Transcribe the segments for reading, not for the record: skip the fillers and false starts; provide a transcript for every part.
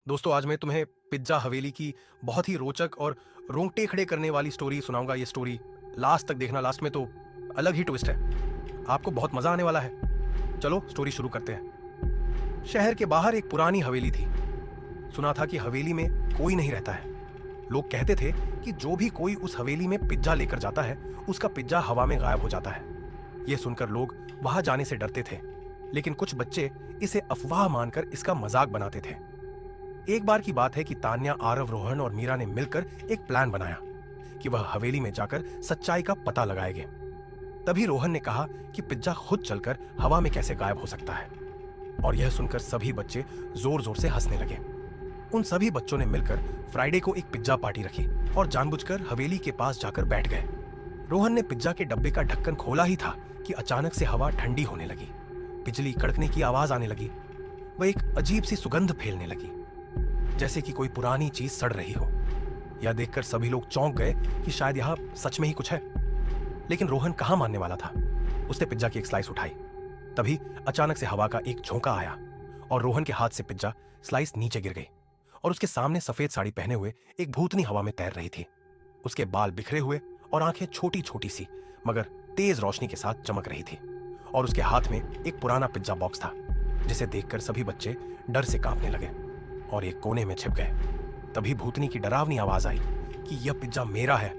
दोस्तों, आज मैं तुम्हें पिज्जा हवेली की बहुत ही रोचक और रोंगटे खड़े करने वाली स्टोरी सुनाऊंगा। ये स्टोरी लास्ट तक देखना, लास्ट में तो अलग ही ट्विस्ट है। आपको बहुत मजा आने वाला है। चलो स्टोरी शुरू करते हैं। शहर के बाहर एक पुरानी हवेली थी। सुना था कि हवेली में कोई नहीं रहता है। लोग कहते थे कि जो भी कोई उस हवेली में पिज्जा लेकर जाता है, उसका पिज्जा हवा में गायब हो जाता है। यह सुनकर लोग वहां जाने से डरते थे, लेकिन कुछ बच्चे इसे अफवाह मानकर इसका मजाक बनाते थे। एक बार की बात है कि तान्या, आरव, रोहन और मीरा ने मिलकर एक प्लान बनाया कि वह हवेली में जाकर सच्चाई का पता लगाएंगे। तभी रोहन ने कहा कि पिज्जा खुद चलकर हवा में कैसे गायब हो सकता है, और यह सुनकर सभी बच्चे जोर जोर से हंसने लगे। उन सभी बच्चों ने मिलकर फ्राइडे को एक पिज्जा पार्टी रखी और जानबूझकर हवेली के पास जाकर बैठ गए। रोहन ने पिज्जा के डब्बे का ढक्कन खोला ही था कि अचानक से हवा ठंडी होने लगी। बिजली कड़कने की आवाज आने लगी। वह एक अजीब सी सुगंध फैलने लगी, जैसे कि कोई पुरानी चीज सड़ रही हो। यह देखकर सभी लोग चौंक गए कि शायद यह सच में ही कुछ है। लेकिन रोहन कहां मानने वाला था। उसने पिज्जा की एक स्लाइस उठाई। तभी अचानक से हवा का एक झोंका आया और रोहन के हाथ से पिज्जा स्लाइस नीचे गिर गई और उसके सामने सफेद साड़ी पहने हुए एक भूतनी हवा में तैर रही थी। उसके बाल बिखरे हुए और आंखें छोटी छोटी सी मगर तेज रोशनी के साथ चमक रही थी, और उसके हाथ में एक पुराना पिज्जा बॉक्स था, जिसे देखकर सभी बच्चे डर से कांपने लगे और एक कोने में छिप गए। तभी भूतनी की डरावनी आवाज आई कि यह पिज्जा मेरा है,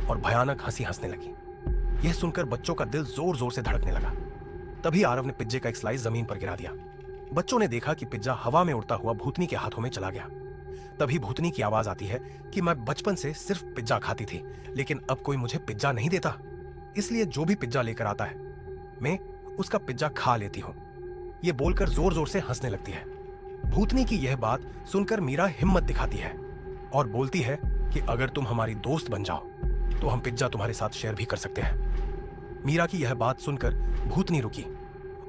और भयानक हंसी हंसने लगी। यह सुनकर बच्चों का दिल जोर जोर से धड़कने लगा। तभी आरव ने पिज्जे का एक स्लाइस जमीन पर गिरा दिया। बच्चों ने देखा कि पिज्जा हवा में उड़ता हुआ भूतनी के हाथों में चला गया। तभी भूतनी की आवाज आती है कि मैं बचपन से सिर्फ पिज्जा खाती थी, लेकिन अब कोई मुझे पिज्जा नहीं देता, इसलिए जो भी पिज्जा लेकर आता है मैं उसका पिज्जा खा लेती हूं। यह बोलकर जोर जोर से हंसने लगती है। भूतनी की यह बात सुनकर मीरा हिम्मत दिखाती है और बोलती है कि अगर तुम हमारी दोस्त बन जाओ तो हम पिज्जा तुम्हारे साथ शेयर भी कर सकते हैं। मीरा की यह बात सुनकर भूतनी रुकी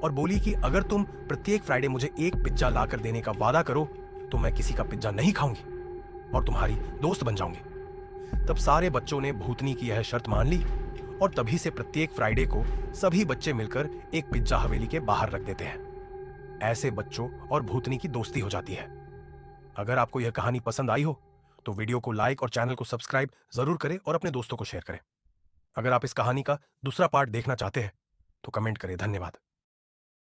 और बोली कि अगर तुम प्रत्येक फ्राइडे मुझे एक पिज्जा लाकर देने का वादा करो तो मैं किसी का पिज्जा नहीं खाऊंगी और तुम्हारी दोस्त बन जाऊंगी। तब सारे बच्चों ने भूतनी की यह शर्त मान ली और तभी से प्रत्येक फ्राइडे को सभी बच्चे मिलकर एक पिज्जा हवेली के बाहर रख देते हैं। ऐसे बच्चों और भूतनी की दोस्ती हो जाती है। अगर आपको यह कहानी पसंद आई हो तो वीडियो को लाइक और चैनल को सब्सक्राइब जरूर करें और अपने दोस्तों को शेयर करें। अगर आप इस कहानी का दूसरा पार्ट देखना चाहते हैं तो कमेंट करें। धन्यवाद।